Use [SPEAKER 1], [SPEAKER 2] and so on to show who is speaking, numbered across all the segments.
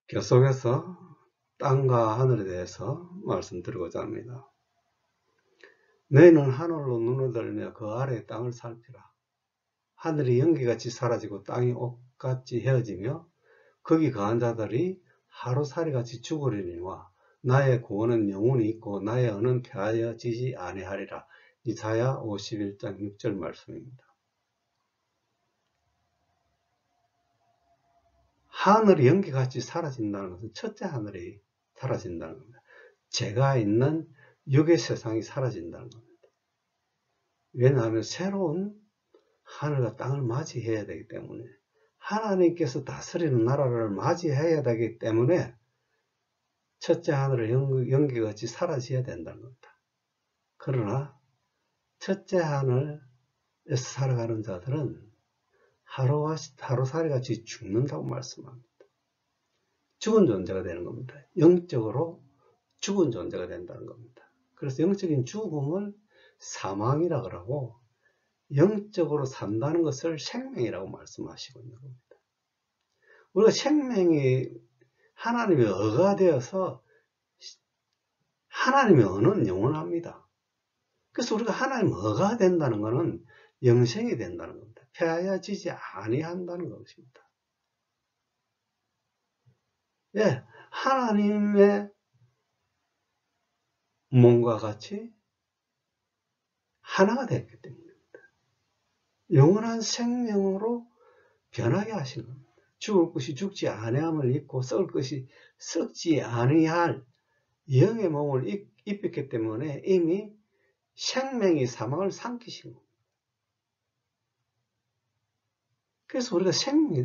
[SPEAKER 1] 계속해서 땅과 하늘에 대해서 말씀드리고자 합니다. 너희는 하늘로 눈을 들며 그 아래의 땅을 살피라. 하늘이 연기같이 사라지고 땅이 옷같이 헤어지며 거기 거한 자들이 하루살이같이 죽으리니와 나의 구원은 영원히 있고 나의 언은 폐하여지지 아니하리라. 이사야 51장 6절 말씀입니다. 하늘이 연기같이 사라진다는 것은 첫째 하늘이 사라진다는 겁니다. 제가 있는 육의 세상이 사라진다는 겁니다. 왜냐하면 새로운 하늘과 땅을 맞이해야 되기 때문에, 하나님께서 다스리는 나라를 맞이해야 되기 때문에 첫째 하늘을 연기같이 사라져야 된다는 겁니다. 그러나 첫째 하늘에서 살아가는 자들은 하루살이같이 죽는다고 말씀합니다. 죽은 존재가 되는 겁니다. 영적으로 죽은 존재가 된다는 겁니다. 그래서 영적인 죽음을 사망이라고 하고 영적으로 산다는 것을 생명이라고 말씀하시고 있는 겁니다. 우리가 생명이 하나님의 어가 되어서 하나님의 어는 영원합니다. 그래서 우리가 하나님의 어가 된다는 것은 영생이 된다는 겁니다. 폐하여지지 아니한다는 것입니다. 예, 하나님의 몸과 같이 하나가 됐기 때문입니다. 영원한 생명으로 변하게 하신 겁니다. 죽을 것이 죽지 아니함을 입고 썩을 것이 썩지 아니할 영의 몸을 입혔기 때문에 이미 생명이 사망을 삼키신 겁니다. 그래서 우리가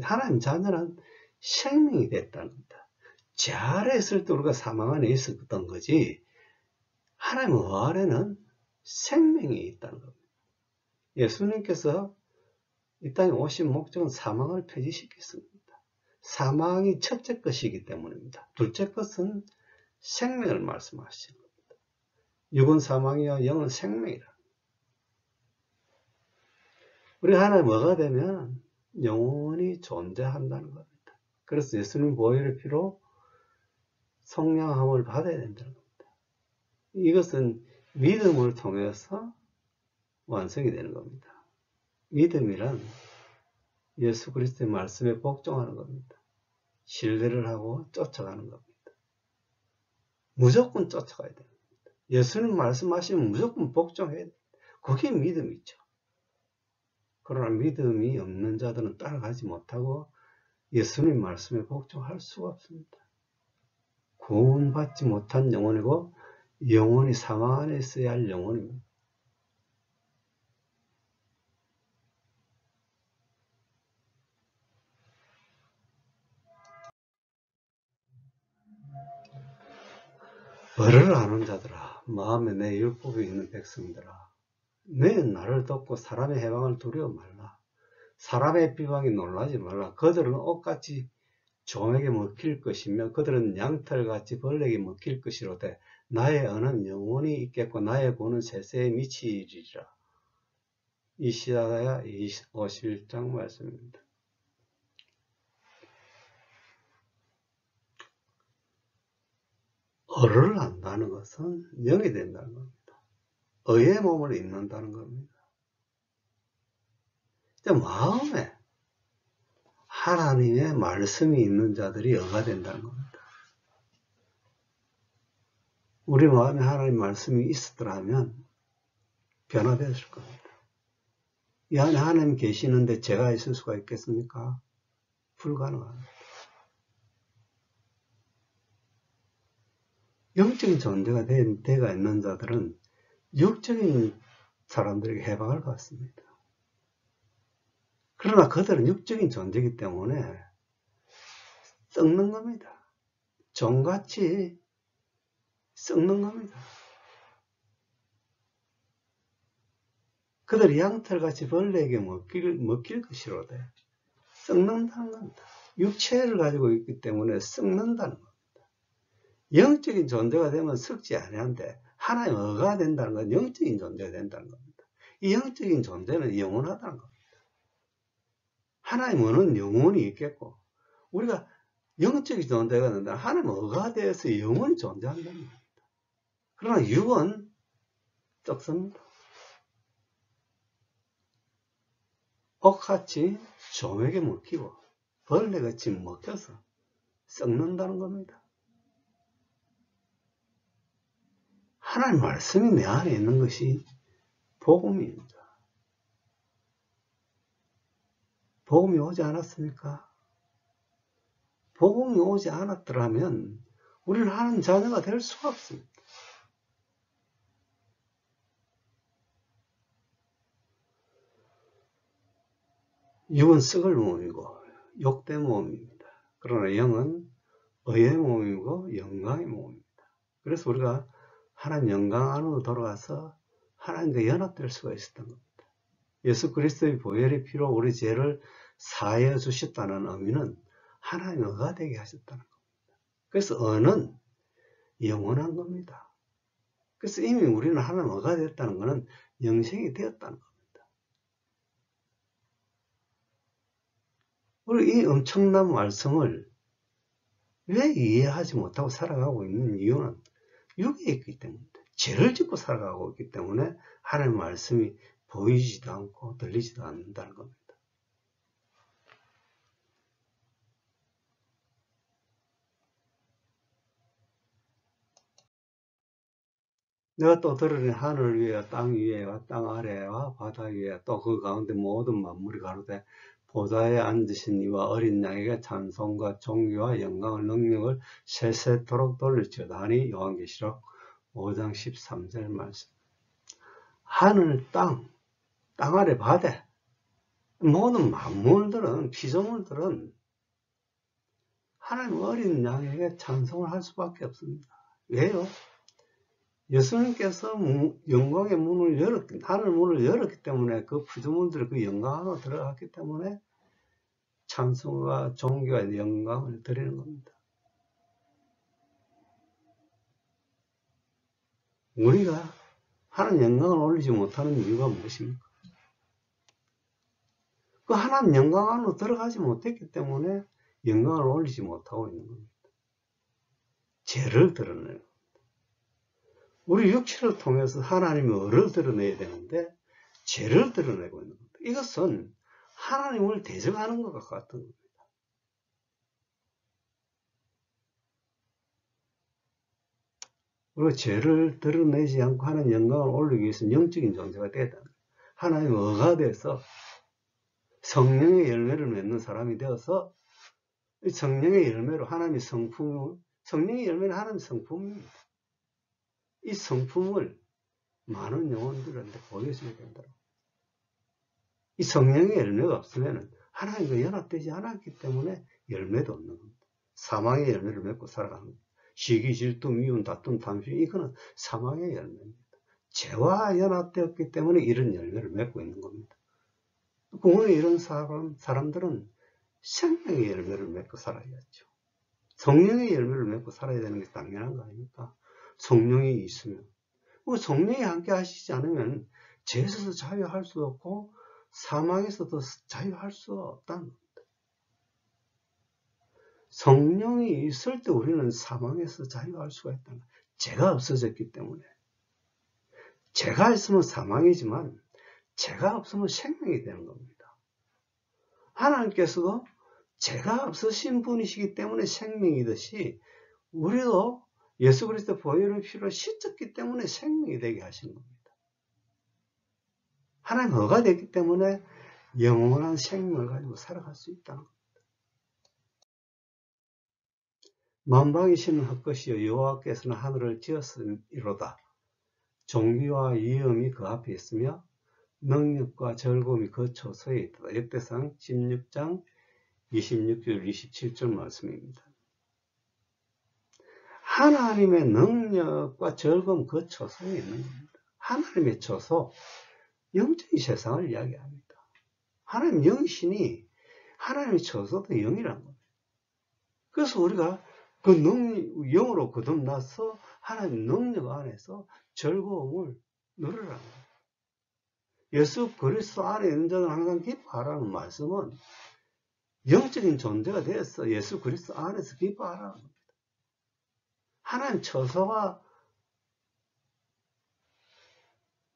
[SPEAKER 1] 하나님 자녀는 생명이 됐다는 겁니다. 잘했을 때 우리가 사망 안에 있었던 거지, 하나님 안에는 생명이 있다는 겁니다. 예수님께서 이 땅에 오신 목적은 사망을 폐지시켰습니다. 사망이 첫째 것이기 때문입니다. 둘째 것은 생명을 말씀하시는 겁니다. 육은 사망이요 영은 생명이라. 우리 하나님 뭐가 되면 영원히 존재한다는 겁니다. 그래서 예수님 보혈의 피로 성령함을 받아야 된다는 겁니다. 이것은 믿음을 통해서 완성이 되는 겁니다. 믿음이란 예수 그리스도의 말씀에 복종하는 겁니다. 신뢰를 하고 쫓아가는 겁니다. 무조건 쫓아가야 됩니다. 예수님 말씀하시면 무조건 복종해야 됩니다. 그게 믿음이죠. 그러나 믿음이 없는 자들은 따라가지 못하고 예수님 말씀에 복종할 수가 없습니다. 구원받지 못한 영혼이고 영혼이 사망 안에 있어야 할 영혼입니다. 벌을 아는 자들아, 마음에 내 율법이 있는 백성들아, 너희는 나를 돕고 사람의 해방을 두려워 말라. 사람의 비방에 놀라지 말라. 그들은 옷같이 종에게 먹힐 것이며 그들은 양털같이 벌레에게 먹힐 것이로되 나의 언은 영원히 있겠고 나의 구원은 세세에 미치리라. 이시야야 51장 말씀입니다. 어를 안다는 것은 영이 된다는 겁니다. 의의 몸을 입는다는 겁니다. 마음에 하나님의 말씀이 있는 자들이 어가 된다는 겁니다. 우리 마음에 하나님의 말씀이 있었더라면 변화되었을 겁니다. 이 안에 하나님 계시는데 제가 있을 수가 있겠습니까? 불가능합니다. 영적인 존재가 되어 있는 자들은 육적인 사람들에게 해방을 받습니다. 그러나 그들은 육적인 존재이기 때문에 썩는 겁니다. 종같이 썩는 겁니다. 그들이 양털같이 벌레에게 먹힐 것이로되 썩는다는 겁니다. 육체를 가지고 있기 때문에 썩는다는 겁니다. 영적인 존재가 되면 썩지 아니한데 하나님 어가 된다는 건 영적인 존재가 된다는 겁니다. 이 영적인 존재는 영원하다는 겁니다. 하나님 어는 영원히 있겠고 우리가 영적인 존재가 있는데 하나님 어가대에서 영원히 존재한다는 겁니다. 그러나 육은 썩습니다. 억같이 조맥에 먹히고 벌레같이 먹혀서 썩는다는 겁니다. 하나님 말씀이 내 안에 있는 것이 복음입니다. 복음이 오지 않았습니까? 복음이 오지 않았더라면 우리는 하나님 자녀가 될 수가 없습니다. 육은 썩을 몸이고 욕된 몸입니다. 그러나 영은 의의 몸이고 영광의 몸입니다. 그래서 우리가 하나님 영광 안으로 돌아가서 하나님과 연합될 수가 있었던 겁니다. 예수 그리스도의 보혈의 피로 우리 죄를 사하여 주셨다는 의미는 하나님 의가 되게 하셨다는 겁니다. 그래서 의는 영원한 겁니다. 그래서 이미 우리는 하나님 의가 됐다는 것은 영생이 되었다는 겁니다. 우리 이 엄청난 말씀을 왜 이해하지 못하고 살아가고 있는 이유는 육에 있기 때문입니다. 죄를 짓고 살아가고 있기 때문에 하나님의 말씀이 보이지도 않고 들리지도 않는다는 겁니다. 내가 또 들으니 하늘 위에 땅 위에와 땅 아래와 바다 위에 또 그 가운데 모든 만물이 가로되 보좌에 앉으신 이와 어린 양에게 찬송과 존귀와 영광을 능력을 세세토록 돌릴지어다 하니 요한계시록 5장 13절 말씀. 하늘 땅 아래 바다 모든 만물들은 피조물들은 하나님 어린 양에게 찬송을 할 수밖에 없습니다. 왜요? 예수님께서 영광의 문을 하늘 문을 열었기 때문에 그 피조물들이 그 영광 안으로 들어갔기 때문에 찬송과 존귀와 영광을 드리는 겁니다. 우리가 하나님 영광을 올리지 못하는 이유가 무엇입니까? 그 하나님 영광 안으로 들어가지 못했기 때문에 영광을 올리지 못하고 있는 겁니다. 죄를 드러내는 겁니다. 우리 육체를 통해서 하나님의 의를 드러내야 되는데 죄를 드러내고 있는 겁니다. 이것은 하나님을 대적하는 것과 같은 겁니다. 우리가 죄를 드러내지 않고 하나님 영광을 올리기 위해서는 영적인 존재가 되어야 됩니다. 하나님의 의가 돼서 성령의 열매를 맺는 사람이 되어서 성령의 열매로 하나님의 성품을, 성령의 열매는 하나님의 성품입니다. 이 성품을 많은 영혼들한테 보여줘야 된다. 이 성령의 열매가 없으면 하나님과 연합되지 않았기 때문에 열매도 없는 겁니다. 사망의 열매를 맺고 살아가는 겁니다. 시기, 질투, 미움, 다툼, 탐심, 이거는 사망의 열매입니다. 죄와 연합되었기 때문에 이런 열매를 맺고 있는 겁니다. 공원에 이런 사람들은 생명의 열매를 맺고 살아야죠. 성령의 열매를 맺고 살아야 되는 게 당연한 거 아닙니까? 성령이 있으면. 성령이 함께 하시지 않으면 죄에서도 자유할 수 없고 사망에서도 자유할 수 없다는 겁니다. 성령이 있을 때 우리는 사망에서 자유할 수가 있다는 거예요. 죄가 없어졌기 때문에. 죄가 있으면 사망이지만 죄가 없으면 생명이 되는 겁니다. 하나님께서도 죄가 없으신 분이시기 때문에 생명이듯이 우리도 예수 그리스도 보혈의 피로 씻었기 때문에 생명이 되게 하신 겁니다. 하나님 의가 됐기 때문에 영원한 생명을 가지고 살아갈 수 있다는 겁니다. 만방이시는 헛것이요 여호와께서는 하늘을 지었으리로다. 존귀와 위엄이 그 앞에 있으며 능력과 즐거움이 그 초소에 있다. 역대상 16장 26절 27절 말씀입니다. 하나님의 능력과 즐거움 그 초소에 있는 겁니다. 하나님의 초소, 영적인 세상을 이야기합니다. 하나님 영이시니 하나님의 초소도 영이라는 겁니다. 그래서 우리가 그 영으로 거듭나서 하나님 능력 안에서 즐거움을 누리라는 거예요. 예수 그리스도 안에 있는 자는 항상 기뻐하라는 말씀은 영적인 존재가 되어서 예수 그리스도 안에서 기뻐하라는 겁니다. 하나님 처소가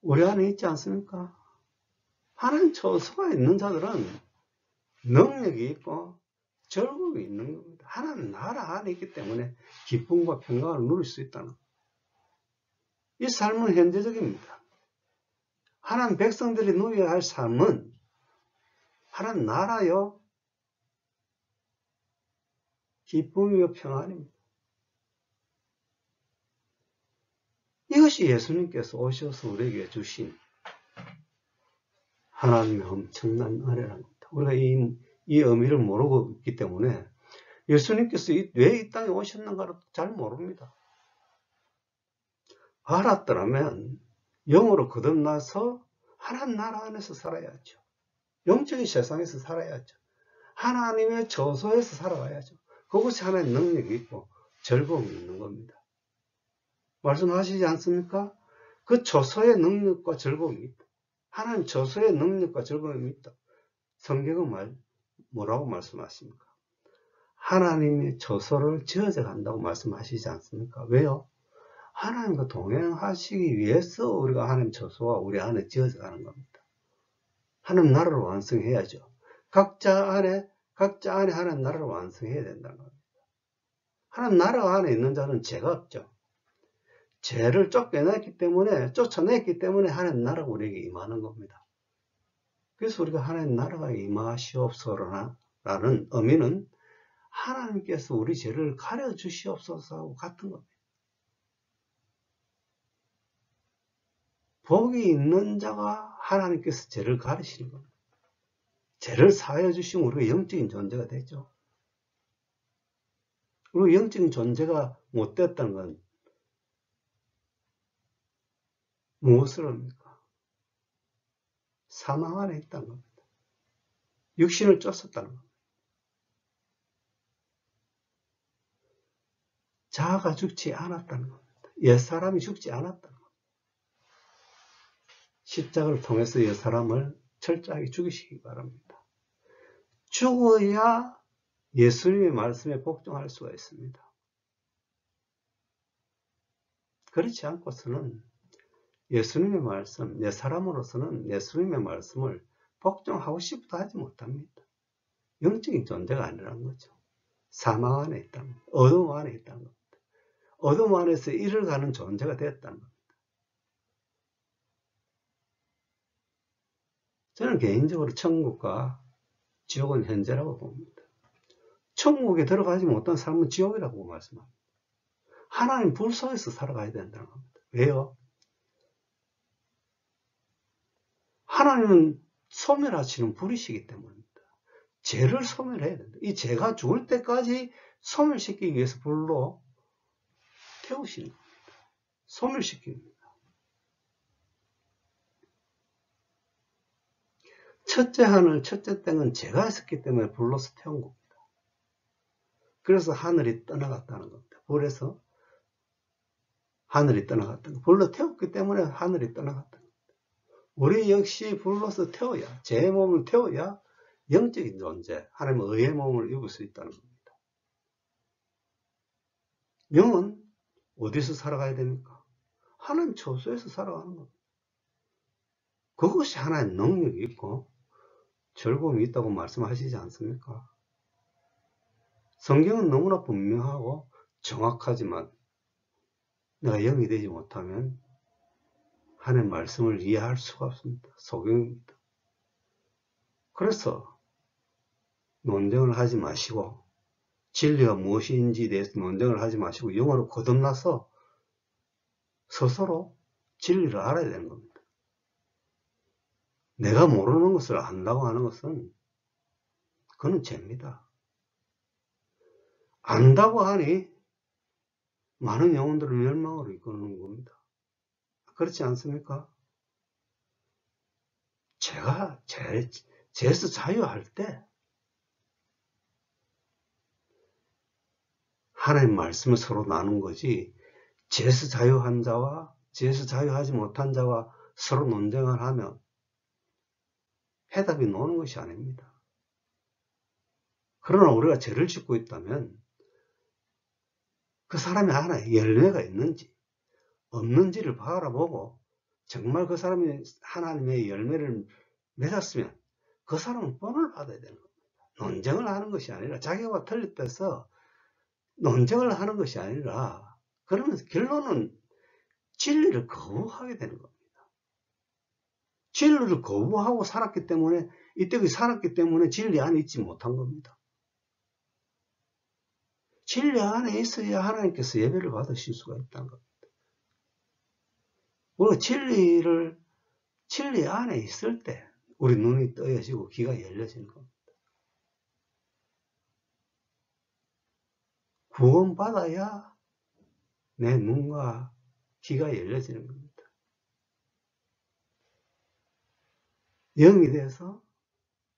[SPEAKER 1] 우리 안에 있지 않습니까? 하나님 처소가 있는 자들은 능력이 있고 즐거움이 있는 겁니다. 하나님 나라 안에 있기 때문에 기쁨과 평강을 누릴 수 있다는 겁니다. 이 삶은 현재적입니다. 하나님 백성들이 누려야 할 삶은 하나님 나라요 기쁨이요 평안입니다. 이것이 예수님께서 오셔서 우리에게 주신 하나님의 엄청난 은혜라는 겁니다. 우리가 이 의미를 모르고 있기 때문에 예수님께서 왜 이 땅에 오셨는가를 잘 모릅니다. 알았더라면 영으로 거듭나서 하나님 나라 안에서 살아야죠. 영적인 세상에서 살아야죠. 하나님의 저소에서 살아가야죠. 그것이 하나님의 능력이 있고 즐거움이 있는 겁니다. 말씀하시지 않습니까? 그 저소의 능력과 즐거움이 있다. 하나님 저소의 능력과 즐거움이 있다. 성경은 뭐라고 말씀하십니까? 하나님의 저소를 지어져 간다고 말씀하시지 않습니까? 왜요? 하나님과 동행하시기 위해서 우리가 하나님 저소가 우리 안에 지어져 가는 겁니다. 하나님 나라를 완성해야죠. 각자 안에 하나님 나라를 완성해야 된다는 겁니다. 하나님 나라 안에 있는 자는 죄가 없죠. 죄를 쫓아냈기 때문에 하나님 나라가 우리에게 임하는 겁니다. 그래서 우리가 하나님 나라가 임하시옵소서라는 의미는 하나님께서 우리 죄를 가려주시옵소서하고 같은 겁니다. 복이 있는 자가 하나님께서 죄를 가리시는 겁니다. 죄를 사하여 주시면 우리가 영적인 존재가 되죠. 그리고 영적인 존재가 못됐다는 건 무엇을 합니까? 사망 안에 있다는 겁니다. 육신을 쫓았다는 겁니다. 자아가 죽지 않았다는 겁니다. 옛사람이 죽지 않았다는 겁니다. 십자가를 통해서 옛사람을 철저하게 죽이시기 바랍니다. 죽어야 예수님의 말씀에 복종할 수가 있습니다. 그렇지 않고서는 예수님의 말씀, 옛사람으로서는 예수님의 말씀을 복종하고 싶어도 하지 못합니다. 영적인 존재가 아니라는 거죠. 사망 안에 있다는 겁니다. 어둠 안에 있다는 겁니다. 어둠 안에서 일을 가는 존재가 되었다는 겁니다. 저는 개인적으로 천국과 지옥은 현재라고 봅니다. 천국에 들어가지 못한 삶은 지옥이라고 말씀합니다. 하나님 불 속에서 살아가야 된다는 겁니다. 왜요? 하나님은 소멸하시는 불이시기 때문입니다. 죄를 소멸해야 된다. 이 죄가 죽을 때까지 소멸시키기 위해서 불로 태우시는 겁니다. 소멸시킵니다. 첫째 하늘, 첫째 땅은 죄가 있었기 때문에 불로서 태운 겁니다. 그래서 하늘이 떠나갔다는 겁니다. 불에서 하늘이 떠나갔다는 겁니다. 불로 태웠기 때문에 하늘이 떠나갔다는 겁니다. 우리 역시 불로서 태워야, 죄의 몸을 태워야 영적인 존재, 하나님의 의의 몸을 입을 수 있다는 겁니다. 영은 어디서 살아가야 됩니까? 하나님 처소에서 살아가는 겁니다. 그것이 하나님 능력이 있고 즐거움이 있다고 말씀하시지 않습니까? 성경은 너무나 분명하고 정확하지만 내가 영이 되지 못하면 하나님의 말씀을 이해할 수가 없습니다. 소경입니다. 그래서 논쟁을 하지 마시고 진리가 무엇인지에 대해서 논쟁을 하지 마시고 영으로 거듭나서 스스로 진리를 알아야 되는 겁니다. 내가 모르는 것을 안다고 하는 것은 그건 죄입니다. 안다고 하니 많은 영혼들을 멸망으로 이끄는 겁니다. 그렇지 않습니까? 제가 죄에서 자유할 때 하나님 말씀을 서로 나눈 거지 죄에서 자유한 자와 죄에서 자유하지 못한 자와 서로 논쟁을 하면 해답이 나오는 것이 아닙니다. 그러나 우리가 죄를 짓고 있다면 그 사람이 하나의 열매가 있는지 없는지를 바라보고 정말 그 사람이 하나님의 열매를 맺었으면 그 사람은 본을 받아야 되는 겁니다. 논쟁을 하는 것이 아니라 자기가 틀렸다 해서 논쟁을 하는 것이 아니라 그러면 결론은 진리를 거부하게 되는 겁니다. 진리를 거부하고 살았기 때문에 이때까지 살았기 때문에 진리 안에 있지 못한 겁니다. 진리 안에 있어야 하나님께서 예배를 받으실 수가 있다는 겁니다. 우리가 진리 안에 있을 때 우리 눈이 떠여지고 귀가 열려지는 겁니다. 구원받아야 내 눈과 귀가 열려지는 겁니다. 영이 돼서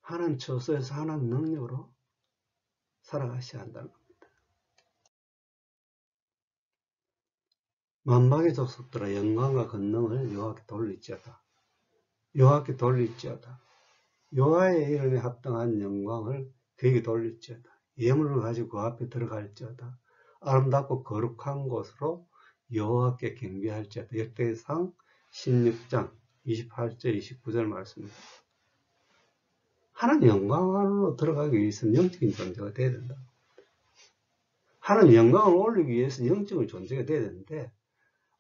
[SPEAKER 1] 하나님 처소에서 하나님 능력으로 살아가셔야 한다는 겁니다. 만방의 족속들아 영광과 권능을 여호와께 돌릴지어다. 여호와께 돌릴지어다. 여호와의 이름에 합당한 영광을 그에게 돌릴지어다. 예물을 가지고 그 앞에 들어갈지어다. 아름답고 거룩한 곳으로 여호와께 경배할지어다. 역대상 16장 28절 29절 말씀입니다. 하나님 영광으로 들어가기 위해서는 영적인 존재가 돼야 된다. 하나님 영광을 올리기 위해서 영적인 존재가 돼야 되는데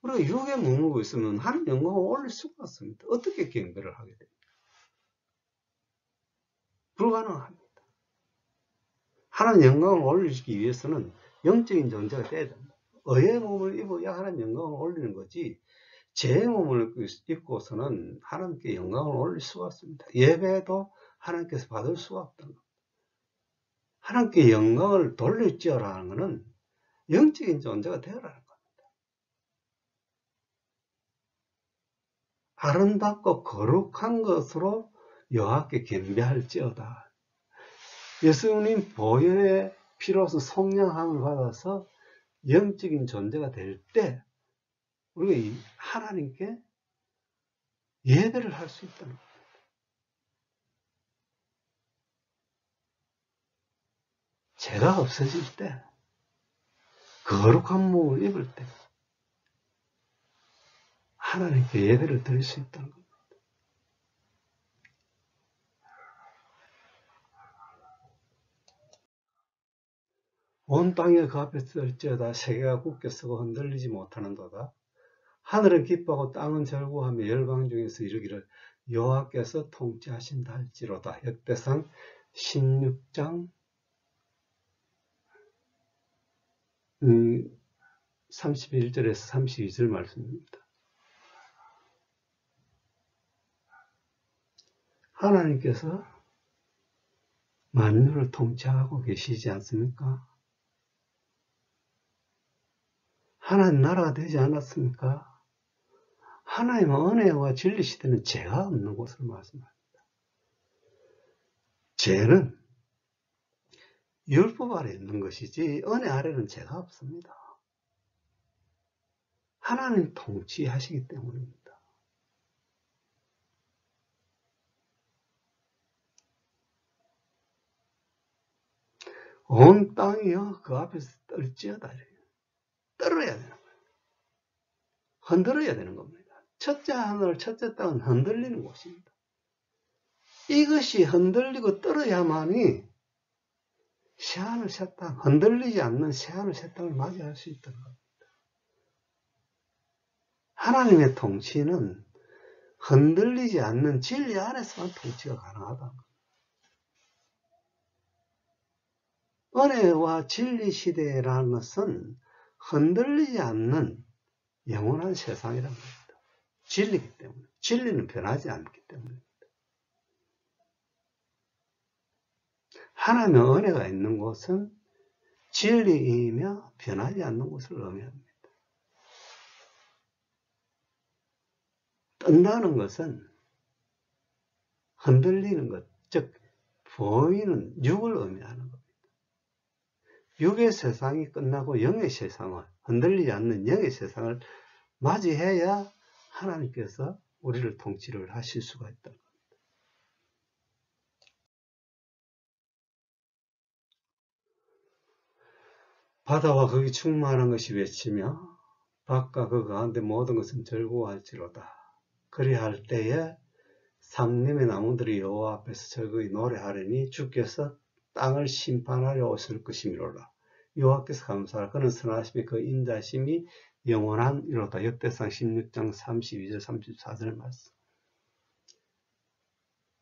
[SPEAKER 1] 우리가 육에 머물고 있으면 하나님 영광을 올릴 수가 없습니다. 어떻게 경배를 하게 됩니까? 불가능합니다. 하나님 영광을 올리기 위해서는 영적인 존재가 돼야 된다. 의의 몸을 입어야 하나님 영광을 올리는 거지 죄의 몸을 입고서는 하나님께 영광을 올릴 수가 없습니다. 예배도 하나님께서 받을 수가 없다는 겁니다. 하나님께 영광을 돌릴지어라는 것은 영적인 존재가 되어라는 겁니다. 아름답고 거룩한 것으로 여호와께 경배할지어다. 예수님 보혈의 피로서 속량함을 받아서 영적인 존재가 될 때 우리가 하나님께 예배를 할 수 있다는 겁니다. 죄가 없어질 때, 거룩한 몸을 입을 때 하나님께 예배를 드릴 수 있다는 겁니다. 온 땅에 그 앞에 설지어다. 세계가 굳게 서고 흔들리지 못하는도다. 하늘은 기뻐하고 땅은 절구하며 열방 중에서 이르기를 여호와께서 통치하신다 할지로다. 역대상 16장 31절에서 32절 말씀입니다. 하나님께서 만유를 통치하고 계시지 않습니까? 하나님 나라가 되지 않았습니까? 하나님의 은혜와 진리 시대는 죄가 없는 곳을 말씀합니다. 죄는 율법 아래 있는 것이지 은혜 아래는 죄가 없습니다. 하나님 통치하시기 때문입니다. 온 땅이요 그 앞에서 떨지어다. 떨어야 되는 거예요. 흔들어야 되는 겁니다. 첫째 하늘, 첫째 땅은 흔들리는 곳입니다. 이것이 흔들리고 떨어야만이 새하늘 새 땅, 흔들리지 않는 새하늘 새 땅을 맞이할 수 있다는 겁니다. 하나님의 통치는 흔들리지 않는 진리 안에서만 통치가 가능하다는 겁니다. 은혜와 진리 시대라는 것은 흔들리지 않는 영원한 세상이란 겁니다. 진리이기 때문에. 진리는 변하지 않기 때문입니다. 하나님의 은혜가 있는 곳은 진리이며 변하지 않는 것을 의미합니다. 뜬다는 것은 흔들리는 것, 즉 보이는 육을 의미하는 겁니다. 육의 세상이 끝나고 영의 세상을, 흔들리지 않는 영의 세상을 맞이해야 하나님께서 우리를 통치를 하실 수가 있다. 바다와 거기 충만한 것이 외치며 밭과 그 가운데 모든 것은 즐거워할지로다. 그리할 때에 삼림의 나무들이 여호와 앞에서 즐거이 노래하려니 주께서 땅을 심판하려 오실 것이미로라. 여호와께서 감사하라. 그는 선하심이 그 인자심이 영원한 이로다. 역대상 16장 32절 34절 말씀.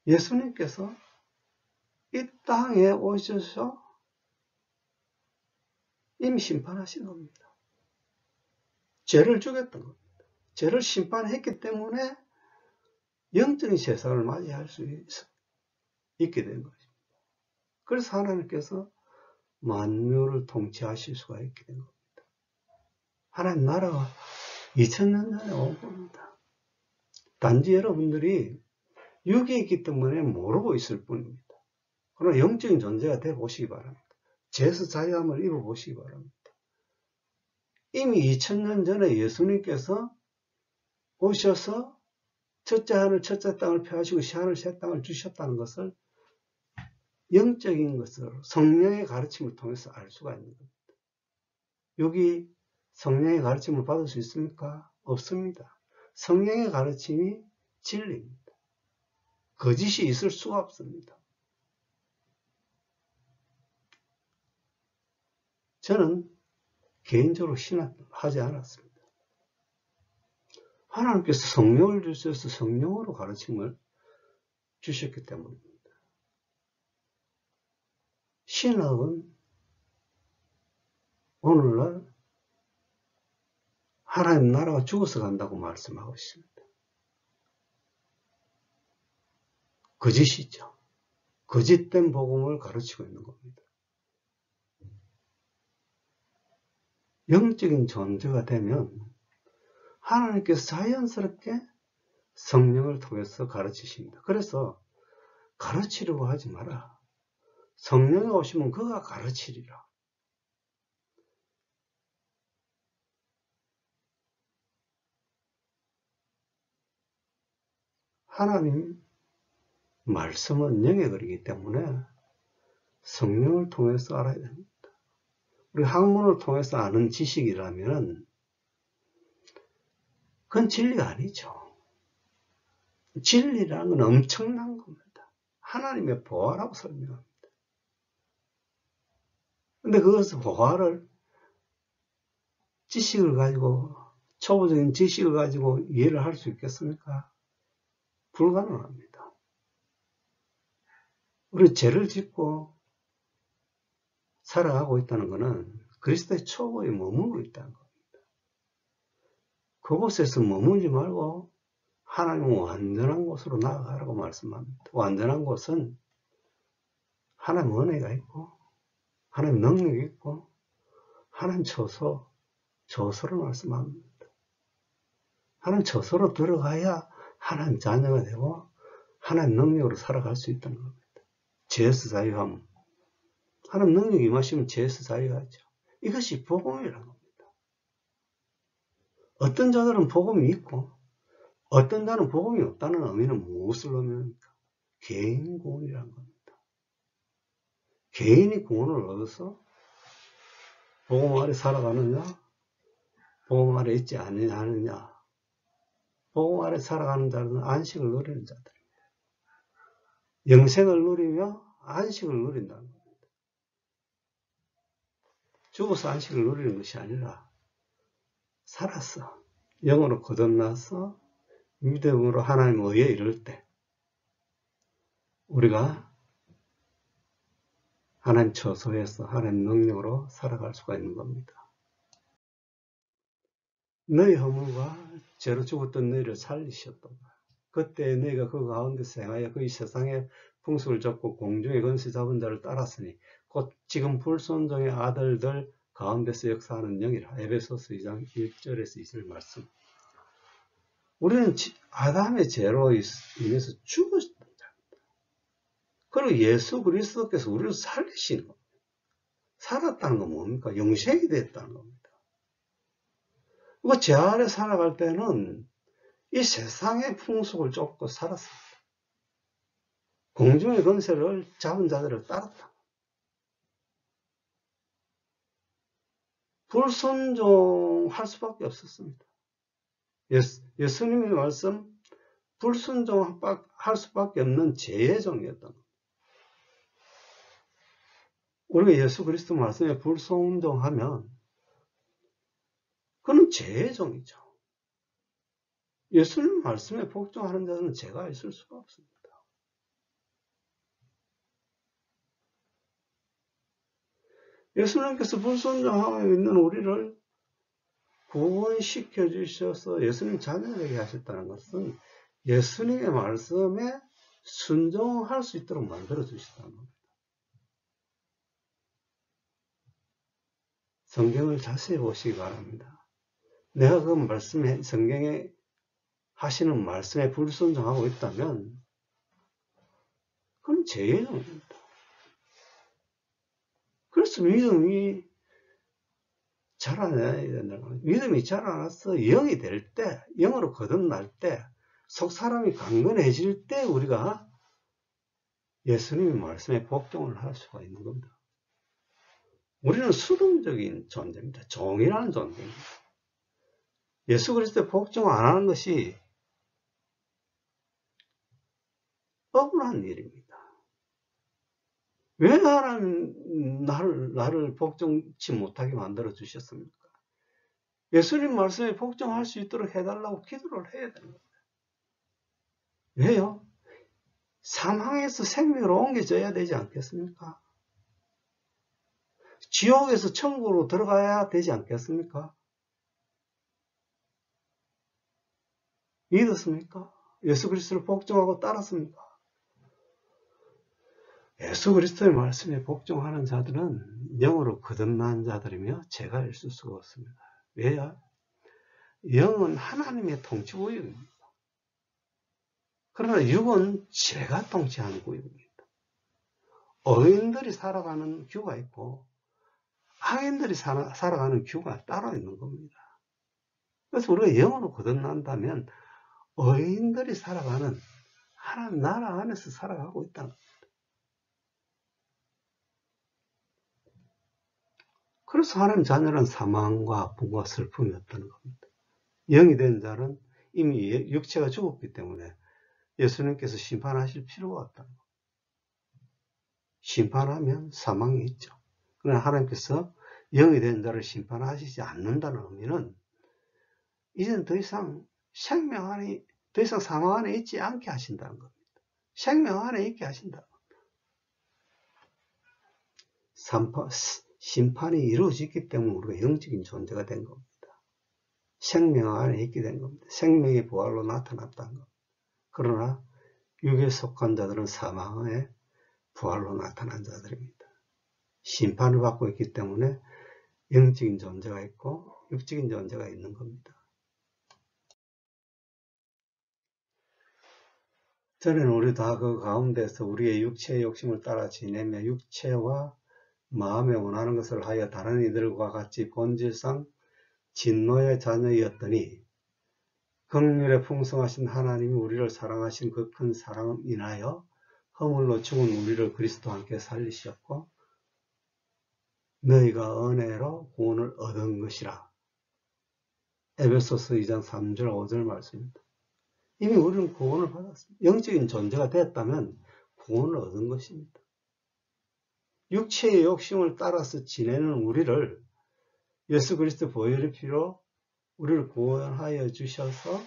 [SPEAKER 1] 예수님께서 이 땅에 오셔서 이미 심판하신 겁니다. 죄를 죽였던 겁니다. 죄를 심판했기 때문에 영적인 세상을 맞이할 수 있게 된 것입니다. 그래서 하나님께서 만유를 통치하실 수가 있게 된 겁니다. 하나님 나라가 2000년 전에 온 겁니다. 단지 여러분들이 육이 있기 때문에 모르고 있을 뿐입니다. 그러나 영적인 존재가 돼 보시기 바랍니다. 죄에서 자유함을 입어 보시기 바랍니다. 이미 2000년 전에 예수님께서 오셔서 첫째 하늘 첫째 땅을 펴하시고 새 하늘 새 땅을 주셨다는 것을 영적인 것으로 성령의 가르침을 통해서 알 수가 있는 겁니다. 여기 성령의 가르침을 받을 수 있습니까? 없습니다. 성령의 가르침이 진리입니다. 거짓이 있을 수가 없습니다. 저는 개인적으로 신학하지 않았습니다. 하나님께서 성령을 주셔서 성령으로 가르침을 주셨기 때문입니다. 신학은 오늘날 하나님 나라가 죽어서 간다고 말씀하고 있습니다. 거짓이죠. 거짓된 복음을 가르치고 있는 겁니다. 영적인 존재가 되면 하나님께서 자연스럽게 성령을 통해서 가르치십니다. 그래서 가르치려고 하지 마라. 성령이 오시면 그가 가르치리라. 하나님 말씀은 영의 글이기 때문에 성령을 통해서 알아야 됩니다. 우리 학문을 통해서 아는 지식이라면 그건 진리가 아니죠. 진리라는 건 엄청난 겁니다. 하나님의 보화라고 설명합니다. 근데 그것을 보화를 지식을 가지고 초보적인 지식을 가지고 이해를 할 수 있겠습니까? 불가능합니다. 우리 죄를 짓고 살아가고 있다는 것은 그리스도의 초보에 머물고 있다는 겁니다. 그곳에서 머물지 말고 하나님은 완전한 곳으로 나아가라고 말씀합니다. 완전한 곳은 하나님 은혜가 있고 하나님 능력이 있고 하나님 처소를 말씀합니다. 하나님 처소로 들어가야 하나님 자녀가 되고 하나님 능력으로 살아갈 수 있다는 겁니다. 죄에서 자유함. 하나님 능력이 임하시면 죄에서 자유하죠. 이것이 복음이라는 겁니다. 어떤 자들은 복음이 있고 어떤 자는 복음이 없다는 의미는 무엇을 의미합니까? 개인 구원이라는 겁니다. 개인이 구원을 얻어서 복음 아래 살아가느냐, 복음 아래 있지 않느냐. 복음 아래 살아가는 자들은 안식을 누리는 자들입니다. 영생을 누리며 안식을 누린다는 겁니다. 죽어서 안식을 누리는 것이 아니라 살았어. 영으로 거듭나서 믿음으로 하나님 의에 이를 때 우리가 하나님 처소에서 하나님 능력으로 살아갈 수가 있는 겁니다. 너희 허물과 죄로 죽었던 너희를 살리셨도다. 그때 너희가 그 가운데서 행하여 그 세상의 풍속을 접고 공중의 건세 잡은 자를 따랐으니 곧 지금 불순종의 아들들 가운데서 역사하는 영이라. 에베소서 2장 1절에서 2절 말씀. 우리는 아담의 죄로 인해서 죽었던 자입니다. 그리고 예수 그리스도께서 우리를 살리시는 겁니다. 살았다는 건 뭡니까? 영생이 됐다는 겁니다. 죄 아래 살아갈 때는 이 세상의 풍속을 쫓고 살았습니다. 공중의 건세를 잡은 자들을 따랐다. 불순종할 수밖에 없었습니다. 예수님의 말씀 불순종할 수밖에 없는 죄의 종이었던 겁니다. 우리가 예수 그리스도 말씀에 불순종하면 그건 죄의 종이죠. 예수님 말씀에 복종하는 자는 죄가 있을 수가 없습니다. 예수님께서 불순종하고 있는 우리를 구원시켜 주셔서 예수님 자녀 되게 하셨다는 것은 예수님의 말씀에 순종할 수 있도록 만들어 주셨다는 겁니다. 성경을 자세히 보시기 바랍니다. 내가 그 말씀에, 성경에 하시는 말씀에 불순종하고 있다면 그건 죄의 종입니다. 그래서 믿음이 자라나야 된다는 거예요. 믿음이 자라나서 영이 될 때, 영으로 거듭날 때, 속 사람이 강건해질 때 우리가 예수님의 말씀에 복종을 할 수가 있는 겁니다. 우리는 수동적인 존재입니다. 종이라는 존재입니다. 예수 그리스도에 복종 안 하는 것이 억울한 일입니다. 왜 하나님 나를 복종치 못하게 만들어 주셨습니까? 예수님 말씀에 복종할 수 있도록 해달라고 기도를 해야 되는 겁니다. 왜요? 사망에서 생명으로 옮겨져야 되지 않겠습니까? 지옥에서 천국으로 들어가야 되지 않겠습니까? 믿었습니까? 예수 그리스도를 복종하고 따랐습니까? 예수 그리스도의 말씀에 복종하는 자들은 영으로 거듭난 자들이며 죄가 있을 수가 없습니다. 왜요? 영은 하나님의 통치 구역입니다. 그러나 육은 죄가 통치하는 구역입니다. 의인들이 살아가는 규가 있고 악인들이 살아가는 규가 따로 있는 겁니다. 그래서 우리가 영으로 거듭난다면 의인들이 살아가는 하나님 나라 안에서 살아가고 있다는 겁니다. 그래서 하나님 자녀는 사망과 아픔과 슬픔이 없다는 겁니다. 영이 된 자는 이미 육체가 죽었기 때문에 예수님께서 심판하실 필요가 없다는 겁니다. 심판하면 사망이 있죠. 그러나 하나님께서 영이 된 자를 심판하시지 않는다는 의미는 이제는 더 이상 더 이상 사망 안에 있지 않게 하신다는 겁니다. 생명 안에 있게 하신다는 겁니다. 심판이 이루어졌기 때문에 우리가 영적인 존재가 된 겁니다. 생명 안에 있게 된 겁니다. 생명의 부활로 나타났다는 겁니다. 그러나 육에 속한 자들은 사망의 부활로 나타난 자들입니다. 심판을 받고 있기 때문에 영적인 존재가 있고 육적인 존재가 있는 겁니다. 전에는 우리 다 그 가운데서 우리의 육체의 욕심을 따라 지내며 육체와 마음에 원하는 것을 하여 다른 이들과 같이 본질상 진노의 자녀이었더니 긍휼에 풍성하신 하나님이 우리를 사랑하신 그 큰 사랑을 인하여 허물로 죽은 우리를 그리스도와 함께 살리셨고 너희가 은혜로 구원을 얻은 것이라. 에베소서 2장 3절 5절 말씀입니다. 이미 우리는 구원을 받았습니다. 영적인 존재가 됐다면 구원을 얻은 것입니다. 육체의 욕심을 따라서 지내는 우리를 예수 그리스도 보혈의 피로 우리를 구원하여 주셔서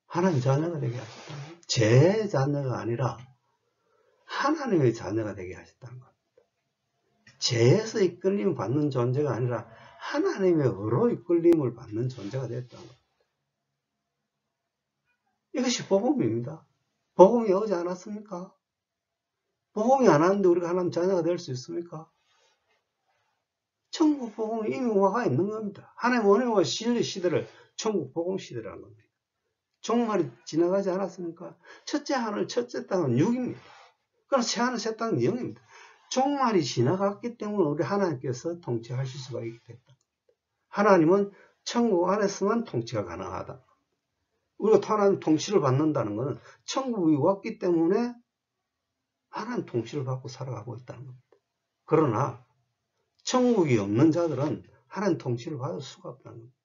[SPEAKER 1] 하나님 자녀가 되게 하셨다는 겁니다. 제 자녀가 아니라 하나님의 자녀가 되게 하셨다는 겁니다. 죄에서 이끌림 받는 존재가 아니라 하나님의 의로 이끌림을 받는 존재가 됐다는 겁니다. 이것이 복음입니다. 복음이 오지 않았습니까? 복음이 안 왔는데 우리가 하나님 자녀가 될 수 있습니까? 천국 복음이 이미 와가 있는 겁니다. 하나님 원해와 시대를 천국 복음 시대라는 겁니다. 종말이 지나가지 않았습니까? 첫째 하늘, 첫째 땅은 육입니다. 그럼 새 하늘, 새 땅은 영입니다. 종말이 지나갔기 때문에 우리 하나님께서 통치하실 수가 있게 됐다. 하나님은 천국 안에서만 통치가 가능하다. 우리가 하나님 통치를 받는다는 것은 천국이 왔기 때문에 하나님 통치를 받고 살아가고 있다는 겁니다. 그러나 천국이 없는 자들은 하나님 통치를 받을 수가 없다는 겁니다.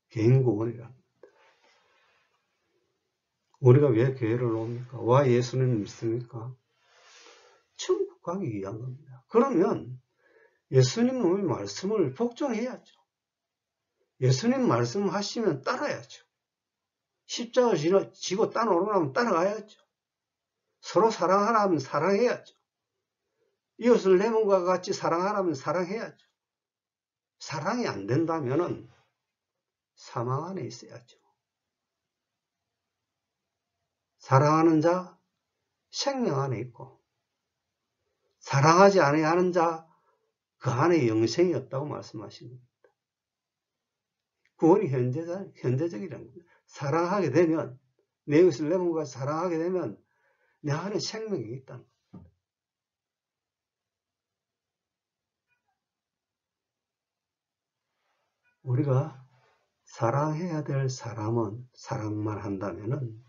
[SPEAKER 1] 개인 구원이라. 우리가 왜 교회를 옵니까? 와 예수님을 믿습니까? 천국 가기 위한 겁니다. 그러면 예수님의 말씀을 복종해야죠. 예수님 말씀하시면 따라야죠. 십자가를 지고 따라오라면 따라가야죠. 서로 사랑하라면 사랑해야죠. 이웃을 내 몸과 같이 사랑하라면 사랑해야죠. 사랑이 안 된다면 사망 안에 있어야죠. 사랑하는 자 생명 안에 있고 사랑하지 아니하는 자 그 안에 영생이 없다고 말씀하신 겁니다. 구원이 현재적이라는 겁니다. 사랑하게 되면 내 이웃을 내 몸과 같이 사랑하게 되면 내 안에 생명이 있다는 겁니다. 우리가 사랑해야 될 사람은 사랑만 한다면은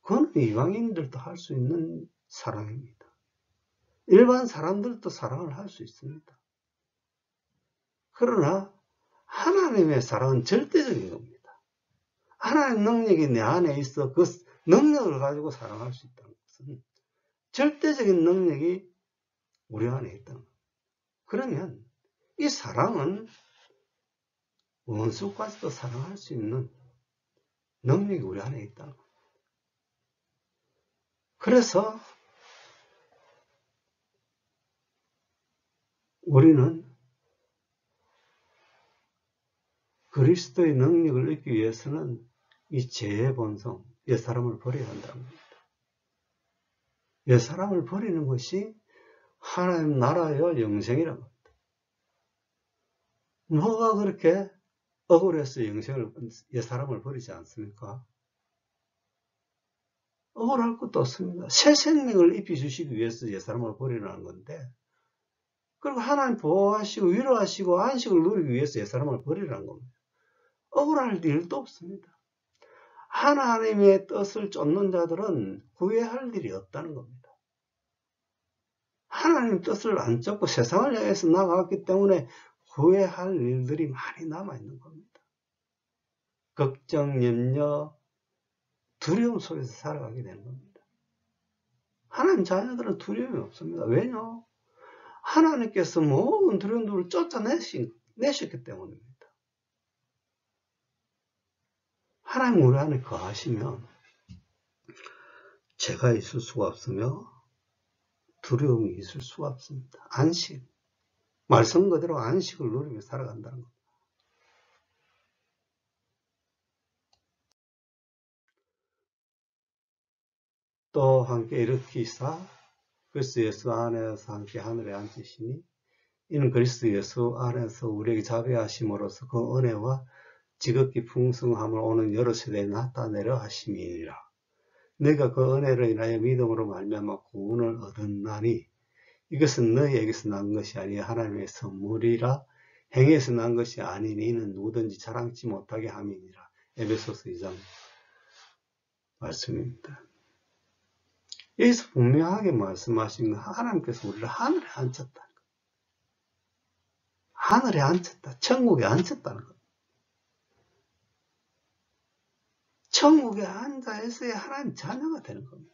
[SPEAKER 1] 그건 이방인들도 할 수 있는 사랑입니다. 일반 사람들도 사랑을 할 수 있습니다. 그러나 하나님의 사랑은 절대적인 겁니다. 하나님의 능력이 내 안에 있어 그 능력을 가지고 사랑할 수 있다는 것은 절대적인 능력이 우리 안에 있다는 겁니다. 그러면 이 사랑은 원수까지도 사랑할 수 있는 능력이 우리 안에 있다는 겁니다. 그래서 우리는 그리스도의 능력을 얻기 위해서는 이 죄의 본성, 옛사람을 버려야 한다는 겁니다. 옛사람을 버리는 것이 하나님 나라의 영생이라는 겁니다. 뭐가 그렇게 억울해서 옛사람을 버리지 않습니까? 억울할 것도 없습니다. 새 생명을 입혀주시기 위해서 옛사람을 버리라는 건데, 그리고 하나님 보호하시고 위로하시고 안식을 누리기 위해서 옛사람을 버리라는 겁니다. 억울할 일도 없습니다. 하나님의 뜻을 쫓는 자들은 후회할 일이 없다는 겁니다. 하나님 뜻을 안 쫓고 세상을 향해서 나아갔기 때문에 후회할 일들이 많이 남아있는 겁니다. 걱정, 염려, 두려움 속에서 살아가게 되는 겁니다. 하나님 자녀들은 두려움이 없습니다. 왜냐? 하나님께서 모든 두려움들을 쫓아내셨기 때문입니다. 하나님 우리 안에 거하시면 죄가 있을 수가 없으며 두려움이 있을 수가 없습니다. 안식, 말씀 그대로 안식을 누리며 살아간다는 겁니다. 또 함께 일으키사 그리스도 예수 안에서 함께 하늘에 앉으시니 이는 그리스도 예수 안에서 우리에게 자비하심으로써 그 은혜와 지극히 풍성함을 오는 여러 세대에 나타내려 하심이니라. 너희가 그 은혜로 인하여 믿음으로 말미암아 구원을 얻었나니 이것은 너희에게서 난 것이 아니여 하나님의 선물이라. 행위에서 난 것이 아니니 이는 누구든지 자랑치 못하게 함이니라. 에베소서 2장 말씀입니다. 여기서 분명하게 말씀하신 건 하나님께서 우리를 하늘에 앉혔다는 것. 하늘에 앉혔다. 천국에 앉혔다는 것. 천국에 앉아 있어야 하나님 자녀가 되는 겁니다.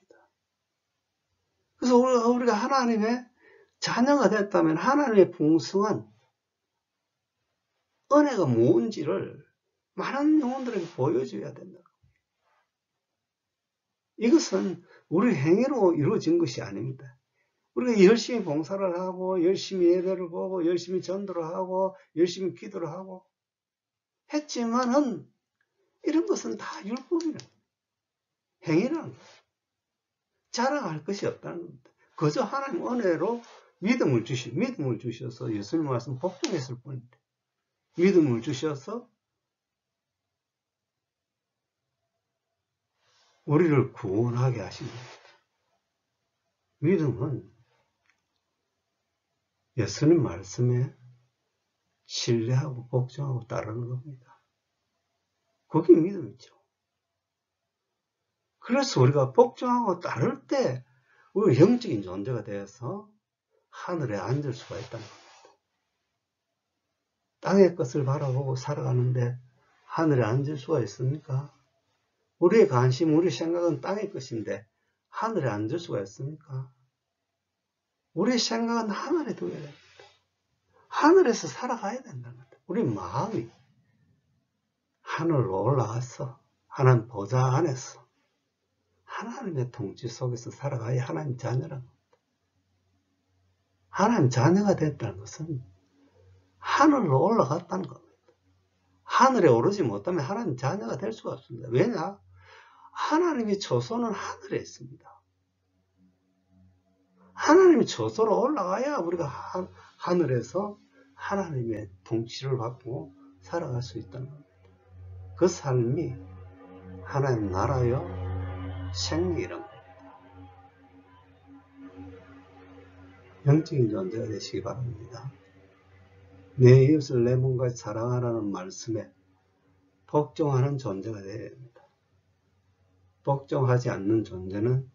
[SPEAKER 1] 그래서 우리가 하나님의 자녀가 됐다면 하나님의 풍성한 은혜가 뭔지를 많은 영혼들에게 보여줘야 된다. 이것은 우리 행위로 이루어진 것이 아닙니다. 우리가 열심히 봉사를 하고 열심히 예배를 보고 열심히 전도를 하고 열심히 기도를 하고 했지만은 이런 것은 다 율법이라는 거예요. 행위라는 거예요. 자랑할 것이 없다는 겁니다. 그저 하나님 은혜로 믿음을 주셔서 예수님 말씀 복종했을 뿐인데 믿음을 주셔서 우리를 구원하게 하신 겁니다. 믿음은 예수님 말씀에 신뢰하고 복종하고 따르는 겁니다. 그게 믿음이죠. 그래서 우리가 복종하고 따를 때 우리가 영적인 존재가 되어서 하늘에 앉을 수가 있다는 겁니다. 땅의 것을 바라보고 살아가는데 하늘에 앉을 수가 있습니까? 우리의 관심, 우리 생각은 땅의 것인데 하늘에 앉을 수가 있습니까? 우리의 생각은 하늘에 두어야 됩니다. 하늘에서 살아가야 된다는 겁니다. 우리 마음이 하늘로 올라가서 하나님 보좌 안에서 하나님의 통치 속에서 살아가야 하나님 자녀라는 겁니다. 하나님 자녀가 됐다는 것은 하늘로 올라갔다는 겁니다. 하늘에 오르지 못하면 하나님 자녀가 될 수가 없습니다. 왜냐? 하나님의 초소는 하늘에 있습니다. 하나님의 초소로 올라가야 우리가 하늘에서 하나님의 통치를 받고 살아갈 수 있다는 겁니다. 그 삶이 하나님 나라여 생명이란 겁니다. 영적인 존재가 되시기 바랍니다. 내 이웃을 내 몸과 사랑하라는 말씀에 복종하는 존재가 되어야 됩니다. 복종하지 않는 존재는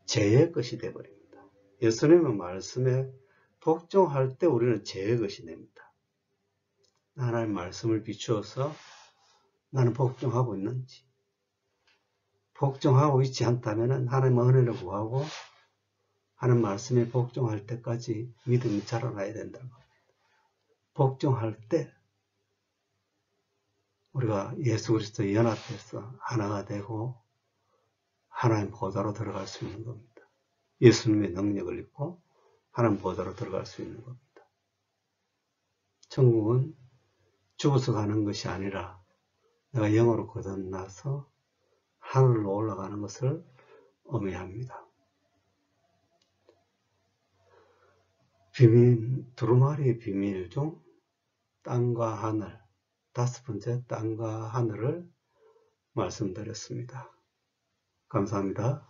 [SPEAKER 1] 죄의 것이 되어버립니다. 예수님의 말씀에 복종할 때 우리는 죄의 것이 됩니다. 하나님의 말씀을 비추어서 나는 복종하고 있는지, 복종하고 있지 않다면 하나님의 은혜를 구하고 하나님 말씀에 복종할 때까지 믿음이 자라나야 된다는 겁니다. 복종할 때 우리가 예수 그리스도의 연합해서 하나가 되고 하나님 보좌로 들어갈 수 있는 겁니다. 예수님의 능력을 입고 하나님 보좌로 들어갈 수 있는 겁니다. 천국은 죽어서 가는 것이 아니라 내가 영으로 거듭나서 하늘로 올라가는 것을 의미합니다. 두루마리의 비밀 중 땅과 하늘, 5번째 땅과 하늘을 말씀드렸습니다. 감사합니다.